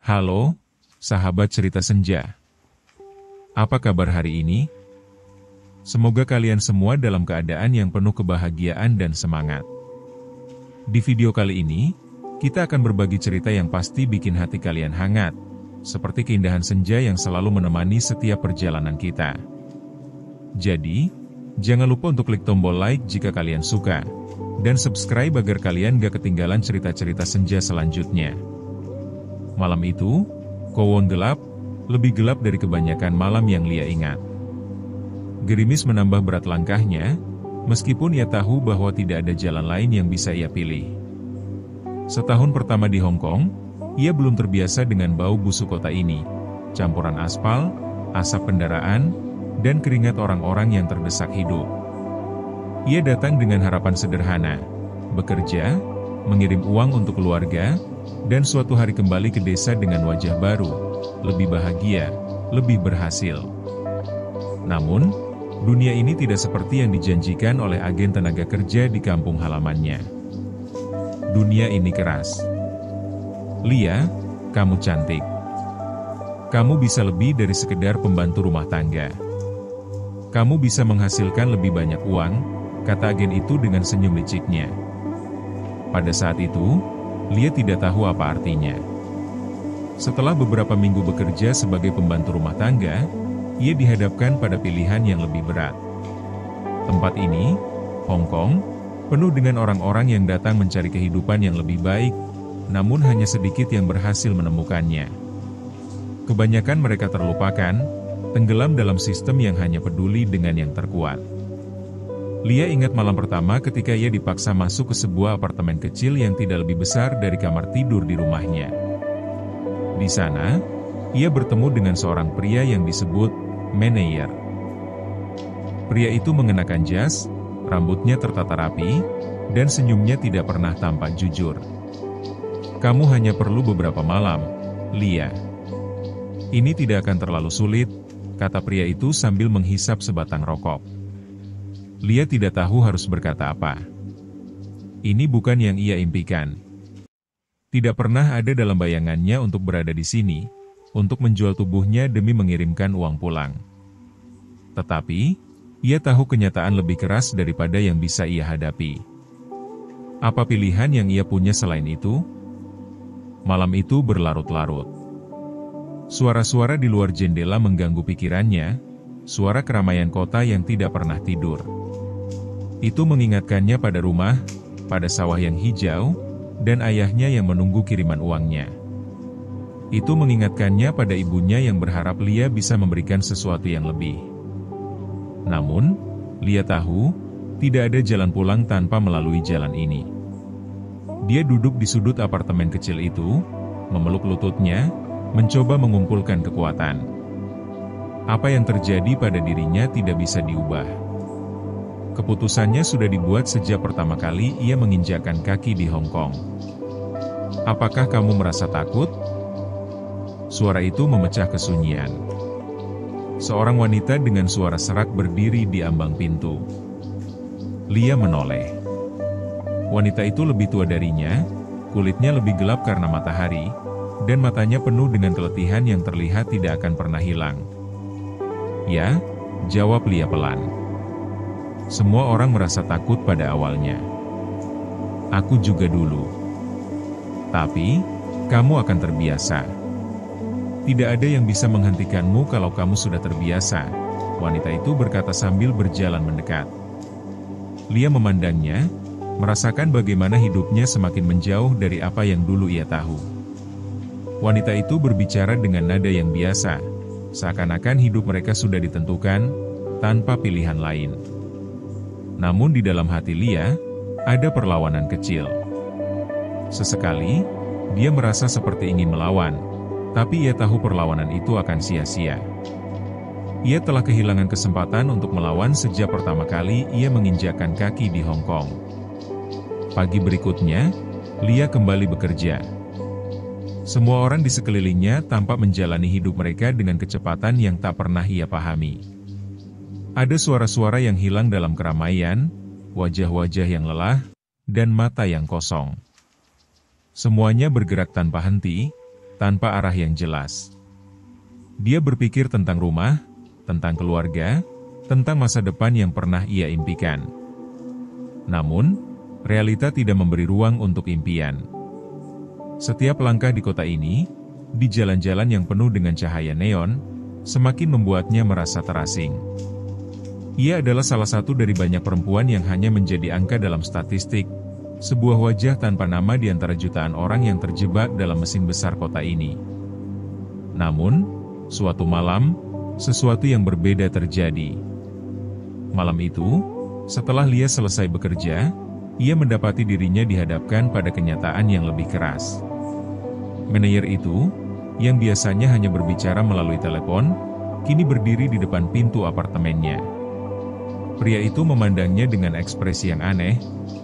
Halo, sahabat cerita senja. Apa kabar hari ini? Semoga kalian semua dalam keadaan yang penuh kebahagiaan dan semangat. Di video kali ini, kita akan berbagi cerita yang pasti bikin hati kalian hangat, seperti keindahan senja yang selalu menemani setiap perjalanan kita. Jadi, jangan lupa untuk klik tombol like jika kalian suka, dan subscribe agar kalian gak ketinggalan cerita-cerita senja selanjutnya. Malam itu, Kowon gelap, lebih gelap dari kebanyakan malam yang Lia ingat. Gerimis menambah berat langkahnya, meskipun ia tahu bahwa tidak ada jalan lain yang bisa ia pilih. Setahun pertama di Hong Kong, ia belum terbiasa dengan bau busuk kota ini, campuran aspal, asap kendaraan, dan keringat orang-orang yang terdesak hidup. Ia datang dengan harapan sederhana, bekerja, mengirim uang untuk keluarga, dan suatu hari kembali ke desa dengan wajah baru, lebih bahagia, lebih berhasil. Namun, dunia ini tidak seperti yang dijanjikan oleh agen tenaga kerja di kampung halamannya. Dunia ini keras. Lia, kamu cantik. Kamu bisa lebih dari sekedar pembantu rumah tangga. Kamu bisa menghasilkan lebih banyak uang, kata agen itu dengan senyum liciknya. Pada saat itu, Lia tidak tahu apa artinya. Setelah beberapa minggu bekerja sebagai pembantu rumah tangga, ia dihadapkan pada pilihan yang lebih berat. Tempat ini, Hong Kong, penuh dengan orang-orang yang datang mencari kehidupan yang lebih baik, namun hanya sedikit yang berhasil menemukannya. Kebanyakan mereka terlupakan, tenggelam dalam sistem yang hanya peduli dengan yang terkuat. Lia ingat malam pertama ketika ia dipaksa masuk ke sebuah apartemen kecil yang tidak lebih besar dari kamar tidur di rumahnya. Di sana, ia bertemu dengan seorang pria yang disebut Meneyer. Pria itu mengenakan jas, rambutnya tertata rapi, dan senyumnya tidak pernah tampak jujur. Kamu hanya perlu beberapa malam, Lia. Ini tidak akan terlalu sulit, kata pria itu sambil menghisap sebatang rokok. Lia tidak tahu harus berkata apa. Ini bukan yang ia impikan. Tidak pernah ada dalam bayangannya untuk berada di sini, untuk menjual tubuhnya demi mengirimkan uang pulang. Tetapi, ia tahu kenyataan lebih keras daripada yang bisa ia hadapi. Apa pilihan yang ia punya selain itu? Malam itu berlarut-larut. Suara-suara di luar jendela mengganggu pikirannya, suara keramaian kota yang tidak pernah tidur. Itu mengingatkannya pada rumah, pada sawah yang hijau, dan ayahnya yang menunggu kiriman uangnya. Itu mengingatkannya pada ibunya yang berharap Lia bisa memberikan sesuatu yang lebih. Namun, Lia tahu, tidak ada jalan pulang tanpa melalui jalan ini. Dia duduk di sudut apartemen kecil itu, memeluk lututnya, mencoba mengumpulkan kekuatan. Apa yang terjadi pada dirinya tidak bisa diubah. Keputusannya sudah dibuat sejak pertama kali ia menginjakkan kaki di Hong Kong. Apakah kamu merasa takut? Suara itu memecah kesunyian. Seorang wanita dengan suara serak berdiri di ambang pintu. Lia menoleh. Wanita itu lebih tua darinya, kulitnya lebih gelap karena matahari, dan matanya penuh dengan keletihan yang terlihat tidak akan pernah hilang. Ya, jawab Lia pelan. Semua orang merasa takut pada awalnya. Aku juga dulu. Tapi, kamu akan terbiasa. Tidak ada yang bisa menghentikanmu kalau kamu sudah terbiasa, wanita itu berkata sambil berjalan mendekat. Lia memandangnya, merasakan bagaimana hidupnya semakin menjauh dari apa yang dulu ia tahu. Wanita itu berbicara dengan nada yang biasa, seakan-akan hidup mereka sudah ditentukan, tanpa pilihan lain. Namun di dalam hati Lia, ada perlawanan kecil. Sesekali, dia merasa seperti ingin melawan, tapi ia tahu perlawanan itu akan sia-sia. Ia telah kehilangan kesempatan untuk melawan sejak pertama kali ia menginjakkan kaki di Hong Kong. Pagi berikutnya, Lia kembali bekerja. Semua orang di sekelilingnya tampak menjalani hidup mereka dengan kecepatan yang tak pernah ia pahami. Ada suara-suara yang hilang dalam keramaian, wajah-wajah yang lelah, dan mata yang kosong. Semuanya bergerak tanpa henti, tanpa arah yang jelas. Dia berpikir tentang rumah, tentang keluarga, tentang masa depan yang pernah ia impikan. Namun, realita tidak memberi ruang untuk impian. Setiap langkah di kota ini, di jalan-jalan yang penuh dengan cahaya neon, semakin membuatnya merasa terasing. Ia adalah salah satu dari banyak perempuan yang hanya menjadi angka dalam statistik, sebuah wajah tanpa nama di antara jutaan orang yang terjebak dalam mesin besar kota ini. Namun, suatu malam, sesuatu yang berbeda terjadi. Malam itu, setelah Lia selesai bekerja, ia mendapati dirinya dihadapkan pada kenyataan yang lebih keras. Manajer itu, yang biasanya hanya berbicara melalui telepon, kini berdiri di depan pintu apartemennya. Pria itu memandangnya dengan ekspresi yang aneh,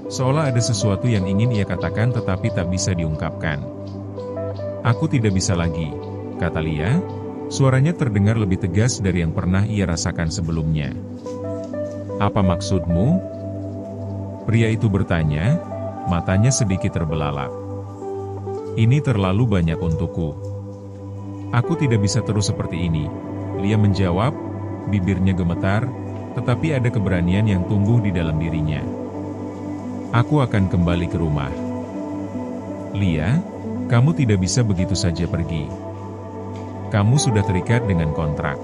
seolah ada sesuatu yang ingin ia katakan tetapi tak bisa diungkapkan. "Aku tidak bisa lagi," kata Lia. Suaranya terdengar lebih tegas dari yang pernah ia rasakan sebelumnya. "Apa maksudmu?" Pria itu bertanya, matanya sedikit terbelalak. "Ini terlalu banyak untukku. Aku tidak bisa terus seperti ini," Lia menjawab, bibirnya gemetar, tetapi ada keberanian yang tumbuh di dalam dirinya. "Aku akan kembali ke rumah." "Lia, kamu tidak bisa begitu saja pergi. Kamu sudah terikat dengan kontrak.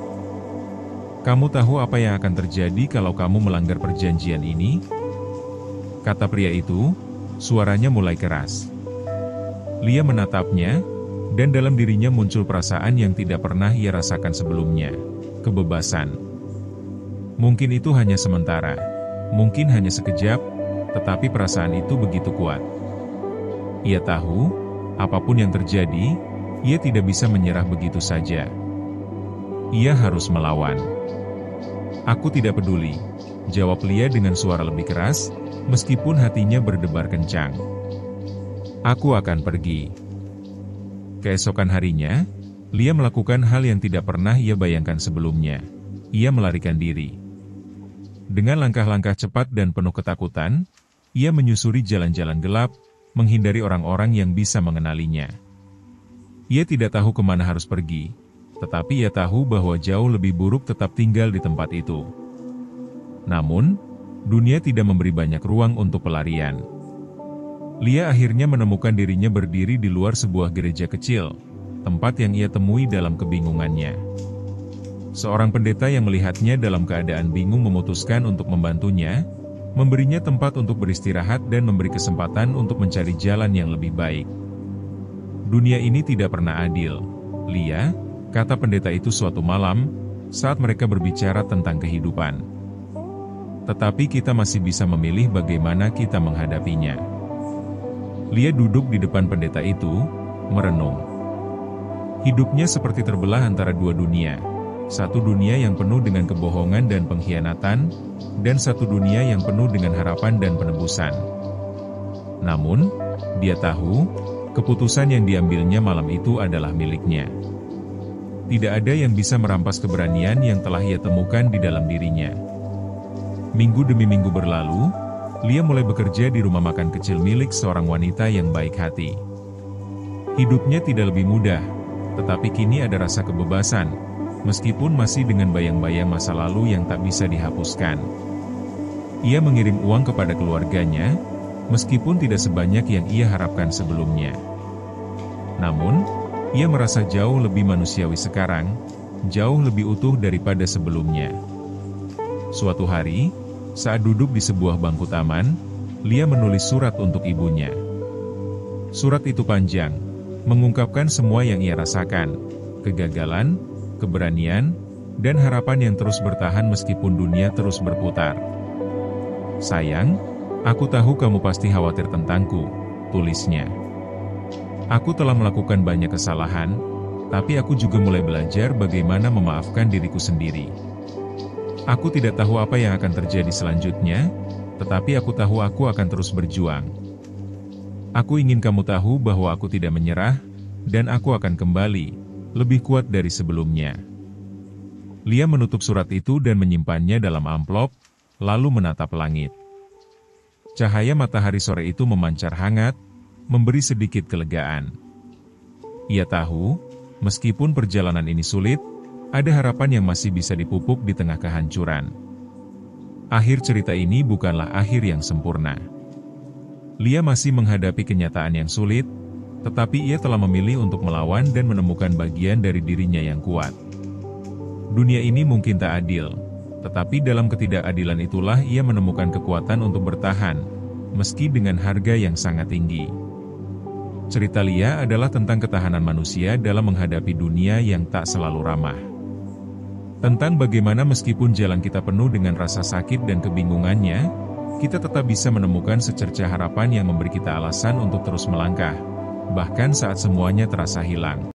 Kamu tahu apa yang akan terjadi kalau kamu melanggar perjanjian ini?" Kata pria itu, suaranya mulai keras. Lia menatapnya, dan dalam dirinya muncul perasaan yang tidak pernah ia rasakan sebelumnya, kebebasan. Mungkin itu hanya sementara, mungkin hanya sekejap, tetapi perasaan itu begitu kuat. Ia tahu, apapun yang terjadi, ia tidak bisa menyerah begitu saja. Ia harus melawan. "Aku tidak peduli," jawab Lia dengan suara lebih keras, meskipun hatinya berdebar kencang. "Aku akan pergi." Keesokan harinya, Lia melakukan hal yang tidak pernah ia bayangkan sebelumnya. Ia melarikan diri. Dengan langkah-langkah cepat dan penuh ketakutan, ia menyusuri jalan-jalan gelap, menghindari orang-orang yang bisa mengenalinya. Ia tidak tahu kemana harus pergi, tetapi ia tahu bahwa jauh lebih buruk tetap tinggal di tempat itu. Namun, dunia tidak memberi banyak ruang untuk pelarian. Lia akhirnya menemukan dirinya berdiri di luar sebuah gereja kecil, tempat yang ia temui dalam kebingungannya. Seorang pendeta yang melihatnya dalam keadaan bingung memutuskan untuk membantunya, memberinya tempat untuk beristirahat dan memberi kesempatan untuk mencari jalan yang lebih baik. "Dunia ini tidak pernah adil, Lia," kata pendeta itu suatu malam, saat mereka berbicara tentang kehidupan. "Tetapi kita masih bisa memilih bagaimana kita menghadapinya." Lia duduk di depan pendeta itu, merenung. Hidupnya seperti terbelah antara dua dunia. Satu dunia yang penuh dengan kebohongan dan pengkhianatan, dan satu dunia yang penuh dengan harapan dan penebusan. Namun, dia tahu, keputusan yang diambilnya malam itu adalah miliknya. Tidak ada yang bisa merampas keberanian yang telah ia temukan di dalam dirinya. Minggu demi minggu berlalu, Lia mulai bekerja di rumah makan kecil milik seorang wanita yang baik hati. Hidupnya tidak lebih mudah, tetapi kini ada rasa kebebasan, meskipun masih dengan bayang-bayang masa lalu yang tak bisa dihapuskan. Ia mengirim uang kepada keluarganya, meskipun tidak sebanyak yang ia harapkan sebelumnya. Namun, ia merasa jauh lebih manusiawi sekarang, jauh lebih utuh daripada sebelumnya. Suatu hari, saat duduk di sebuah bangku taman, Lia menulis surat untuk ibunya. Surat itu panjang, mengungkapkan semua yang ia rasakan, kegagalan, keberanian, dan harapan yang terus bertahan meskipun dunia terus berputar. "Sayang, aku tahu kamu pasti khawatir tentangku," tulisnya. "Aku telah melakukan banyak kesalahan, tapi aku juga mulai belajar bagaimana memaafkan diriku sendiri. Aku tidak tahu apa yang akan terjadi selanjutnya, tetapi aku tahu aku akan terus berjuang. Aku ingin kamu tahu bahwa aku tidak menyerah, dan aku akan kembali, lebih kuat dari sebelumnya." Lia menutup surat itu dan menyimpannya dalam amplop, lalu menatap langit. Cahaya matahari sore itu memancar hangat, memberi sedikit kelegaan. Ia tahu, meskipun perjalanan ini sulit, ada harapan yang masih bisa dipupuk di tengah kehancuran. Akhir cerita ini bukanlah akhir yang sempurna. Lia masih menghadapi kenyataan yang sulit, tetapi ia telah memilih untuk melawan dan menemukan bagian dari dirinya yang kuat. Dunia ini mungkin tak adil, tetapi dalam ketidakadilan itulah ia menemukan kekuatan untuk bertahan, meski dengan harga yang sangat tinggi. Cerita Lia adalah tentang ketahanan manusia dalam menghadapi dunia yang tak selalu ramah. Tentang bagaimana meskipun jalan kita penuh dengan rasa sakit dan kebingungannya, kita tetap bisa menemukan secercah harapan yang memberi kita alasan untuk terus melangkah, bahkan saat semuanya terasa hilang.